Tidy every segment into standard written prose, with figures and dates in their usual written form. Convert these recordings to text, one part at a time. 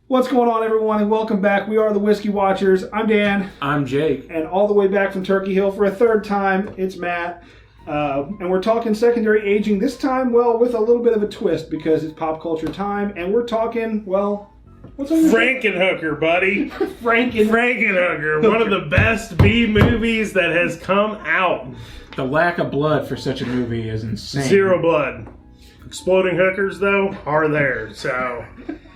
What's going on, everyone, and welcome back. We are the Whiskey Watchers. I'm Dan. I'm Jake. And all the way back from Turkey Hill for a third time, it's Matt. And we're talking secondary aging, this time, well, with a little bit of a twist because it's pop culture time. And we're talking, well, what's on Frankenhooker, buddy. Frankenhooker. One of the best B movies that has come out. The lack of blood for such a movie is insane. Zero blood. Exploding hookers, though, are there, so...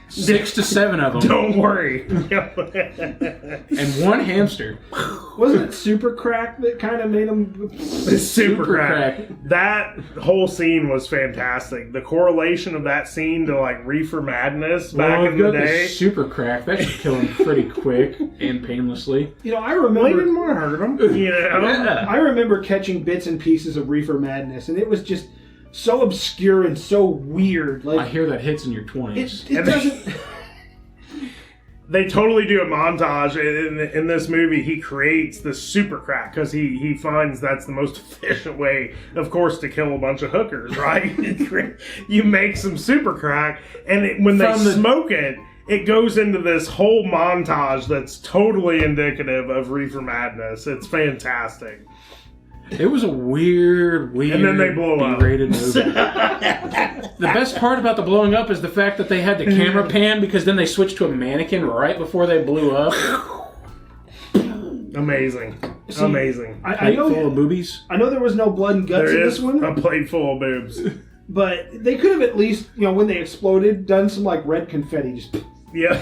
6 to 7 of them. Don't worry. And one hamster. Wasn't it Super Crack that kind of made them... Super crack. That whole scene was fantastic. The correlation of that scene to, like, Reefer Madness back in the day. Super Crack. That should kill him pretty quick and painlessly. You know, I remember... Well, didn't want to hurt him. You know? Yeah. I remember catching bits and pieces of Reefer Madness, and it was just... so obscure and so weird. Like, I hear that hits in your 20s. It doesn't... They totally do a montage in this movie. He creates the super crack because he finds that's the most efficient way, of course, to kill a bunch of hookers, right? You make some super crack, and when they smoke it, it goes into this whole montage that's totally indicative of Reefer Madness. It's fantastic. It was a weird, and then they blow up. B-rated movie. The best part about the blowing up is the fact that they had the camera pan because then they switched to a mannequin right before they blew up. Amazing. See, amazing. I know, full of boobies. I know there was no blood and guts in this one. A plate full of boobs. But they could have at least, you know, when they exploded, done some like red confetti. Just yeah.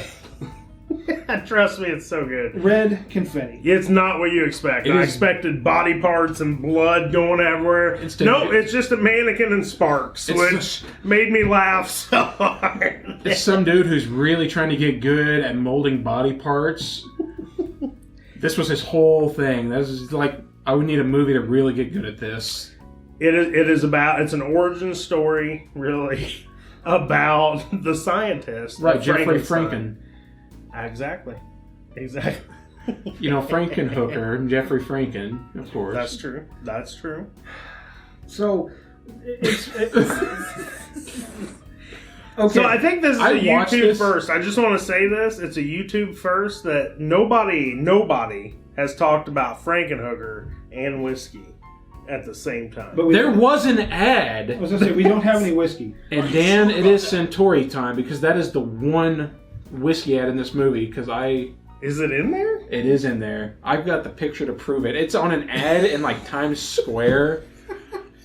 Trust me, it's so good. Red confetti. It's not what you expect. I expected body parts and blood going everywhere. It's just a mannequin and sparks, which made me laugh so hard. It's some dude who's really trying to get good at molding body parts. This was his whole thing. This is like, I would need a movie to really get good at this. It's an origin story, really, about the scientist. Right, Jeffrey Franken. Exactly. You know, Frankenhooker, Jeffrey Franken, of course. That's true. So, it's okay. So I think this is a YouTube first. I just want to say this. It's a YouTube first that nobody has talked about Frankenhooker and whiskey at the same time. But there was an ad. I was going to say, we don't have any whiskey. And Dan, it is Centauri time because that is the one whiskey ad in this movie because Is it in there? It is in there. I've got the picture to prove it. It's on an ad in like Times Square,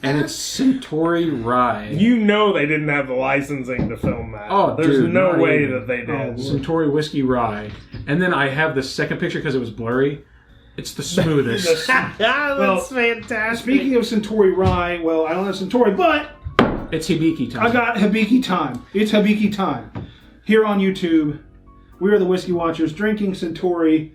and it's Centauri Rye. You know they didn't have the licensing to film that. Oh, there's dude, no way that they did. Centauri Whiskey Rye, and then I have the second picture because it was blurry. It's the smoothest. That's fantastic. Speaking of Centauri Rye, well, I don't have Centauri, but it's Hibiki time. I got Hibiki time. It's Hibiki time. Here on YouTube, we are the Whiskey Watchers drinking Centauri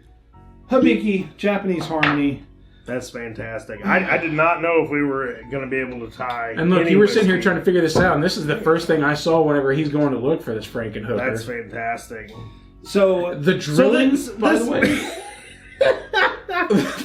Hibiki Japanese Harmony. That's fantastic. I did not know if we were going to be able to tie. And look, you were sitting here trying to figure this out, and this is the first thing I saw whenever he's going to look for this Frankenhooker. That's fantastic. So the drilling, by the way.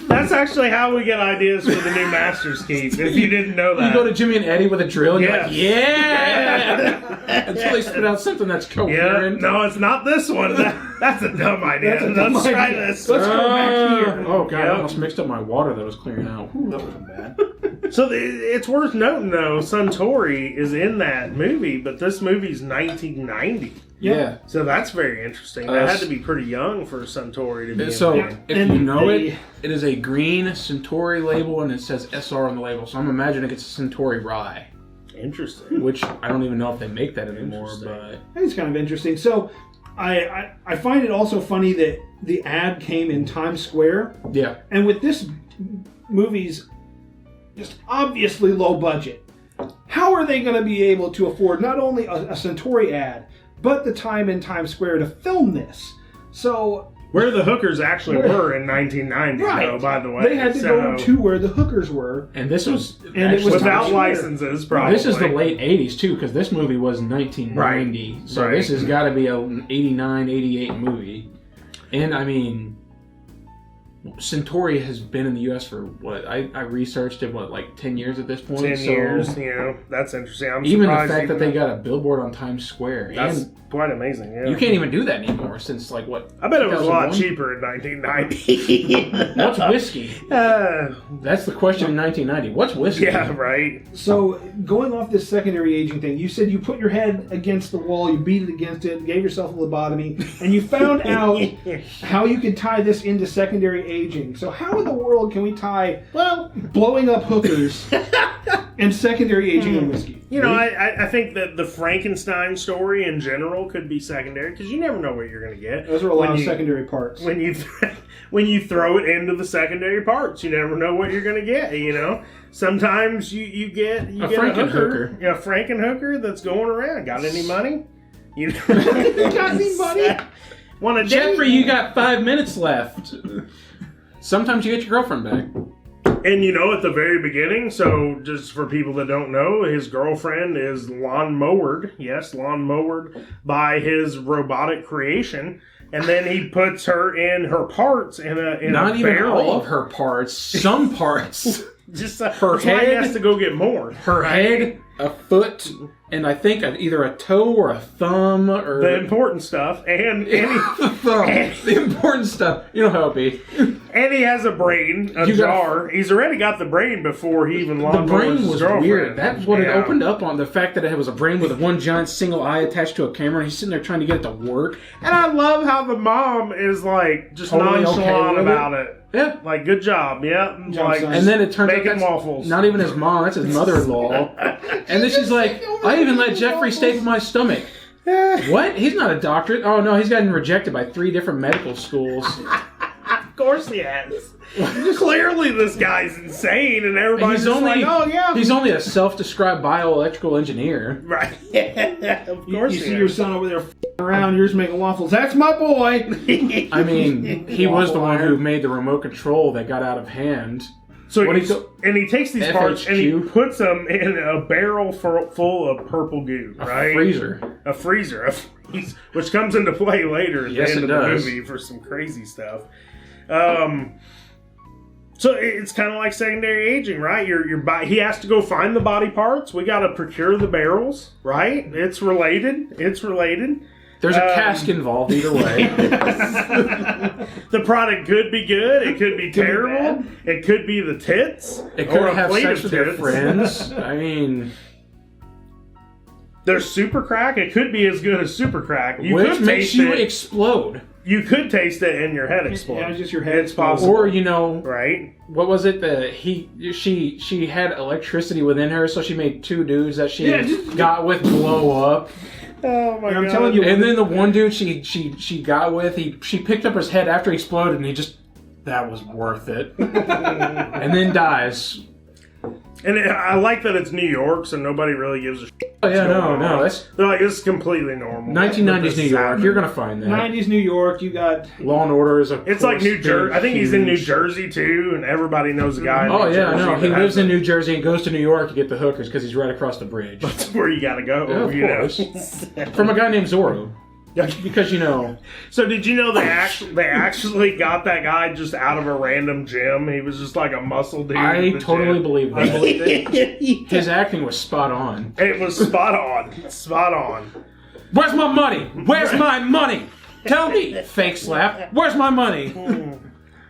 That's actually how we get ideas for the new Master's Keep, if you didn't know that. You go to Jimmy and Eddie with a drill and you're like, yeah! Until they spit out something that's coherent. Yeah, no, it's not this one. That's a dumb idea. Let's try this. Let's go back here. Oh, God, I almost mixed up my water that was clearing out. Ooh, that wasn't bad. So it's worth noting, though, Centauri is in that movie, but this movie's 1990. Yeah. So that's very interesting. That had to be pretty young for Centauri to be so in there. If you know it is a green Centauri label and it says SR on the label. So I'm imagining it's a Centauri Rye. Interesting. Which I don't even know if they make that anymore, but it's kind of interesting. So I find it also funny that the ad came in Times Square. Yeah. And with this movie's just obviously low budget, how are they going to be able to afford not only a Centauri ad, but the time in Times Square to film this? So where the hookers actually were in 1990, right. Though, by the way. They had to go to where the hookers were. And this was... And it was without licenses, probably. This is the late 80s, too, because this movie was 1990. Right. So this has got to be an 89, 88 movie. And, I mean... Centauri has been in the U.S. for what? I researched it, like 10 years at this point? 10 years, that's interesting. I'm even the surprised fact that they got a billboard on Times Square. That's quite amazing, yeah. You can't even do that anymore since, like, what? I bet it was a lot cheaper in 1990. What's whiskey? That's the question in 1990. What's whiskey? Yeah, right. So, going off this secondary aging thing, you said you put your head against the wall, you beat it against it, gave yourself a lobotomy, and you found out how you could tie this into secondary aging. So how in the world can we tie blowing up hookers and secondary aging and whiskey? You know, I think that the Frankenstein story in general could be secondary because you never know what you're going to get. Those are a lot of secondary parts. When you throw it into the secondary parts, you never know what you're going to get. You know, sometimes you get a Frankenhooker. Yeah, a Frankenhooker that's going around. Got any money? You got any money? Want a Jeffrey, you got 5 minutes left. Sometimes you get your girlfriend back. And you know, at the very beginning, so just for people that don't know, his girlfriend is lawn-mowered. Yes, lawn-mowered by his robotic creation. And then he puts her in her parts in a Not even barrel. all of her parts. Some parts. Just her head has to go get more. Her head, a foot, and I think either a toe or a thumb or the important stuff, and the thumb. The important stuff. You know how it be. And he has a brain, jar. He's already got the brain before he even launched. The brain was weird. That's what it Yeah. opened up on. The fact that it was a brain with one giant single eye attached to a camera. And he's sitting there trying to get it to work. And I love how the mom is like just Totally nonchalant okay about it. Yeah. Like, good job. Yeah. Like, And then it turns out making that's waffles. not even his mom. That's his mother-in-law. And then she's like, I even let Jeffrey staple my stomach. What? He's not a doctor. Oh, no, he's gotten rejected by 3 different medical schools. Of course he has. Clearly this guy's insane, and everybody's just like, oh, yeah. He's only a self-described bioelectrical engineer. Right. Of course You see your son over there around, you're just making waffles. That's my boy! I mean, he was the one who made the remote control that got out of hand. So he takes these parts and he FHQ? puts them in a barrel full of purple goo, right? A freezer. Which comes into play later at Yes, the end it of the does. movie for some crazy stuff. So it's kind of like secondary aging, right? He has to go find the body parts. We got to procure the barrels, right? It's related. There's a cask involved either way. The product could be good. It could be terrible. It could be the tits. It could or a have plate sex of with their tits. friends. I mean... There's super crack. It could be as good as super crack. Which makes you explode. You could taste it and your head explode. Yeah, just your head It's possible. Or, you know... Right? What was it? She had electricity within her, so she made 2 dudes that she got with blow up. Oh my god! I'm telling you. And then the one dude she got with, she picked up his head after he exploded, and that was worth it. And then dies. And I like that it's New York, so nobody really gives a shit. Oh yeah, no, They're like, this is completely normal. 1990s New York. You're gonna find that. 90s New York, you got... Law and Order is It's like New Jersey. I think he's in New Jersey too, and everybody knows the guy. Oh yeah, no, he lives in New. New Jersey and goes to New York to get the hookers because he's right across the bridge. That's where you gotta go. Yeah, of you course. know. From a guy named Zorro. Because, you know... So did you know they actually got that guy just out of a random gym? He was just like a muscle dude. I totally believe that. I believe it. His acting was spot on. It was spot on. Spot on. Where's my money? Where's my money? Tell me, fake slap. Where's my money?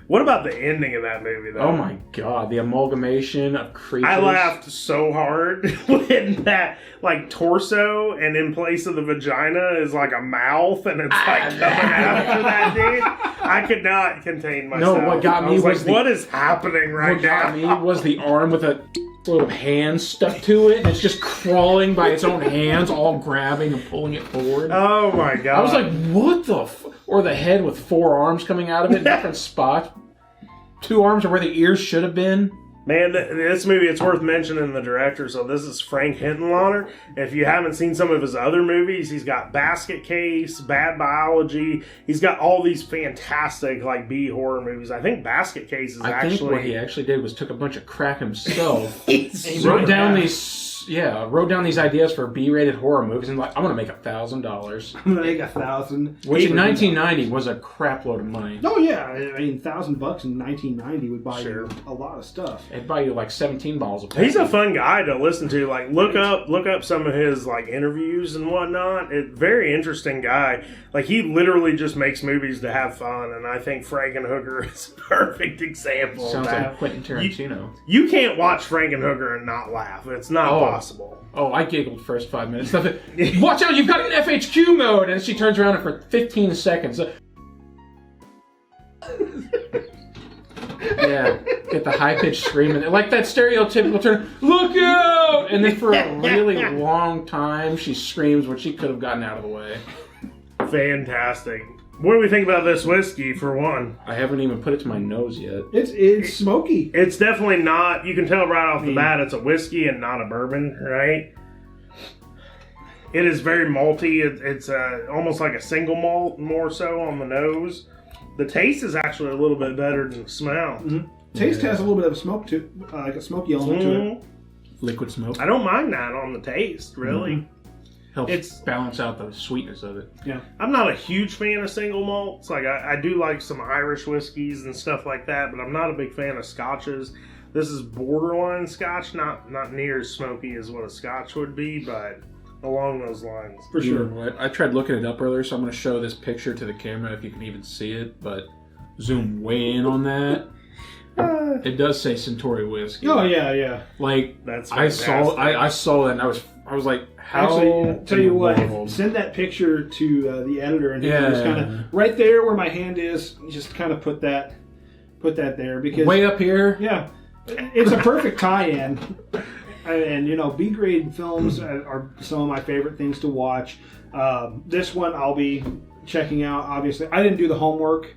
What about the ending of that movie, though? Oh my god, the amalgamation of creatures. I laughed so hard when that, like, torso and in place of the vagina is like a mouth and it's like coming after that dude. I could not contain myself. No, what got me was what is happening right What now? got me was the arm with a little hand stuck to it, and it's just crawling by its own hands, all grabbing and pulling it forward. Oh my god. I was like, what the Or the head with 4 arms coming out of it in different spots. 2 arms are where the ears should have been. Man, this movie, it's worth mentioning the director. So this is Frank Henenlotter. If you haven't seen some of his other movies, he's got Basket Case, Bad Biology. He's got all these fantastic, like, B horror movies. I think Basket Case is I think what he actually did was took a bunch of crack himself, wrote down these wrote down these ideas for B-rated horror movies and like, I'm going to make $1,000. I'm going to make 1,000. Which in 1990 was a crap load of money. Oh, yeah. I mean, $1,000 in 1990 would buy you a lot of stuff. It'd buy you like 17 bottles of Pepsi. He's a fun guy to listen to. Like, look up some of his like interviews and whatnot. Very interesting guy. Like, he literally just makes movies to have fun, and I think Frankenhooker is a perfect example. Sounds of that. like Quentin Tarantino. You can't watch Frankenhooker and not laugh. It's not possible. Oh, I giggled first 5 minutes. Watch out, you've got an FHQ mode! And she turns around and for 15 seconds. Yeah, get the high-pitched screaming. Like that stereotypical turn, look out! And then for a really long time, she screams when she could have gotten out of the way. Fantastic. What do we think about this whiskey, for one? I haven't even put it to my nose yet. It's smoky. It's definitely not, you can tell right off the bat it's a whiskey and not a bourbon, right? It is very malty. It's almost like a single malt, more so on the nose. The taste is actually a little bit better than the smell. Mm-hmm. Taste has a little bit of a smoke to like a smoky element to it. Liquid smoke. I don't mind that on the taste, really. Mm-hmm. Helps balance out the sweetness of it. Yeah. I'm not a huge fan of single malts. Like I do like some Irish whiskeys and stuff like that, but I'm not a big fan of scotches. This is borderline scotch, not near as smoky as what a scotch would be, but along those lines. For sure. You know what? I tried looking it up earlier, so I'm going to show this picture to the camera if you can even see it, but zoom way in on that. It does say Centauri whiskey. Oh yeah. Like that's I saw that and I was like, how? Actually, tell you what, involved? send that picture to the editor and just kind of right there where my hand is. Just kind of put that there because way up here. Yeah, it's a perfect tie-in. And you know, B-grade films are some of my favorite things to watch. This one I'll be checking out. Obviously, I didn't do the homework.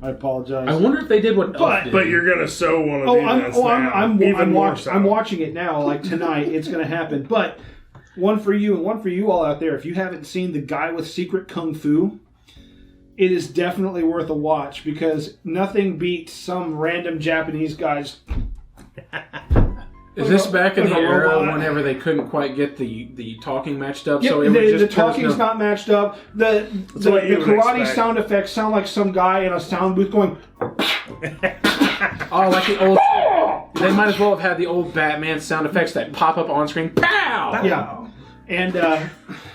I apologize. I wonder if they did what Elf did. But you're gonna so want to do this now. I'm watching it now. Like tonight, it's gonna happen. But one for you and one for you all out there. If you haven't seen The Guy with Secret Kung Fu, it is definitely worth a watch because nothing beats some random Japanese guys. Is this back in the era whenever they couldn't quite get the talking matched up? Yep, So it the talking's not matched up. The karate expect. sound effects sound like some guy in a sound booth going. Oh, like the old. They might as well have had the old Batman sound effects that pop up on screen. Pow! Yeah, and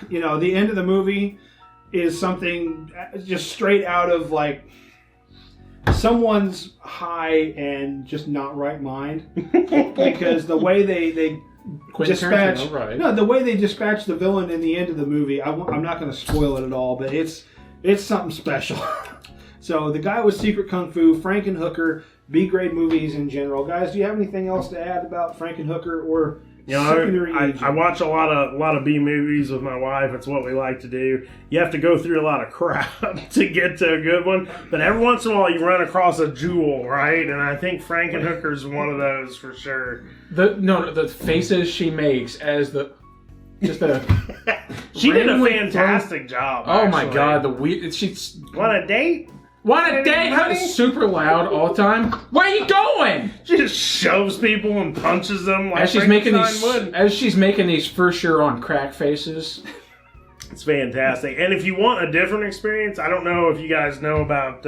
you know the end of the movie is something just straight out of like someone's high and just not right mind because the way they dispatch the way they dispatch the villain in the end of the movie. I'm not going to spoil it at all, but it's something special. So The Guy with Secret Kung Fu, Frankenhooker, B-grade movies in general. Guys, do you have anything else to add about Frankenhooker or secondary agent? I watch a lot of B movies with my wife. It's what we like to do. You have to go through a lot of crap to get to a good one, but every once in a while you run across a jewel, right? And I think Frankenhooker's one of those for sure. The faces she makes as she did a fantastic job. Oh actually. my god, she's want a date? Want a date? Honey? Super loud all the time. Where are you going? She just shoves people and punches them like as she's making these for sure on crack faces. It's fantastic. And if you want a different experience, I don't know if you guys know about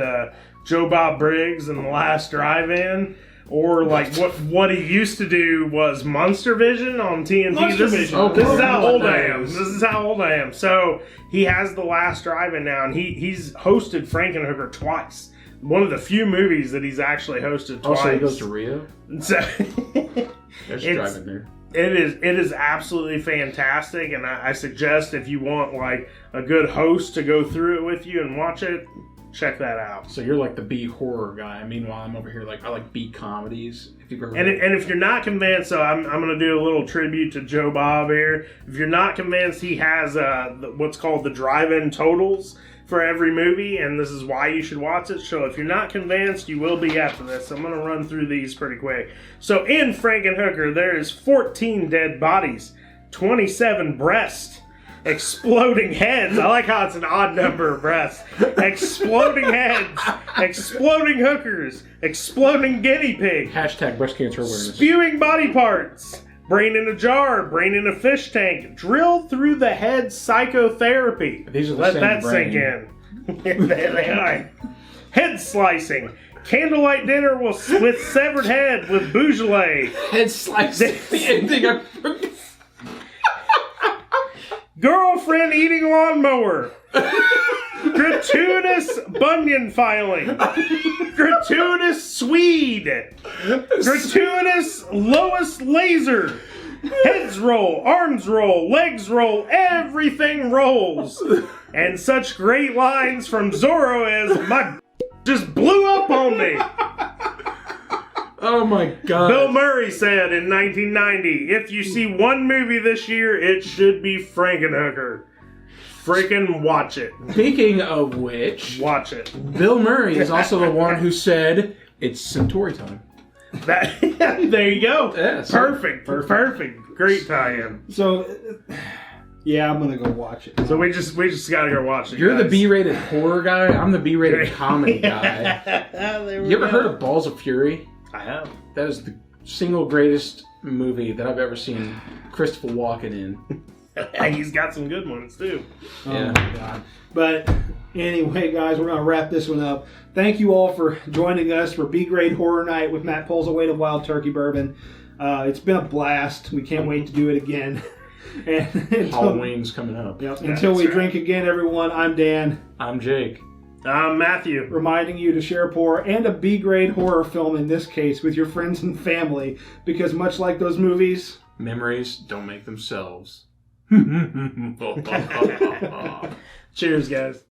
Joe Bob Briggs and The Last Drive-In. Or like what he used to do was Monster Vision on TNT. This is how old I am. This is how old I am. So he has The Last Drive-In now, and he's hosted Frankenhooker twice. One of the few movies that he's actually hosted twice. Also, he goes to Rio. So there's driving there. It is absolutely fantastic, and I suggest if you want like a good host to go through it with you and watch it. Check that out. So you're like the B horror guy. Meanwhile, I'm over here like I like B comedies. If you've ever and if you're not convinced, so I'm going to do a little tribute to Joe Bob here. If you're not convinced, he has what's called the drive-in totals for every movie, and this is why you should watch it. So if you're not convinced, you will be after this. I'm going to run through these pretty quick. So in Frankenhooker, there is 14 dead bodies, 27 breasts. Exploding heads. I like how it's an odd number of breasts. Exploding heads. Exploding hookers. Exploding guinea pig. Hashtag breast cancer awareness. Spewing body parts. Brain in a jar, brain in a fish tank, drill through the head psychotherapy. These are the Let same that brain. sink in. There they are. Head slicing. Candlelight dinner with severed head with Beaujolais. Head slicing. The ending of... Girlfriend eating lawnmower. Gratuitous bunion filing. Gratuitous Swede. Gratuitous Lois laser. Heads roll, arms roll, legs roll, everything rolls. And such great lines from Zorro as my just blew up on me. Oh my god. Bill Murray said in 1990, if you see one movie this year, it should be Frankenhooker. Freaking watch it. Speaking of which, Watch it. Bill Murray is also the one who said it's Centauri time. There you go. Yeah, so- Perfect. Great tie-in. So, yeah, I'm gonna go watch it. So we just gotta go watch it. You're the guys. B-rated horror guy. I'm the B-rated comedy guy. There we You ever go. heard of Balls of Fury? I have. That is the single greatest movie that I've ever seen Christopher Walken in. He's got some good ones too. Oh Yeah. my god. But anyway, guys, we're gonna wrap this one up. Thank you all for joining us for B-Grade Horror Night with Matt pulls away to Wild Turkey Bourbon. It's been a blast. We can't wait to do it again. And Halloween's coming up. Yep, until we drink again, everyone, I'm Dan. I'm Jake. Matthew. Reminding you to share poor and a B-grade horror film in this case with your friends and family, because much like those movies, Memories don't make themselves. Cheers, guys.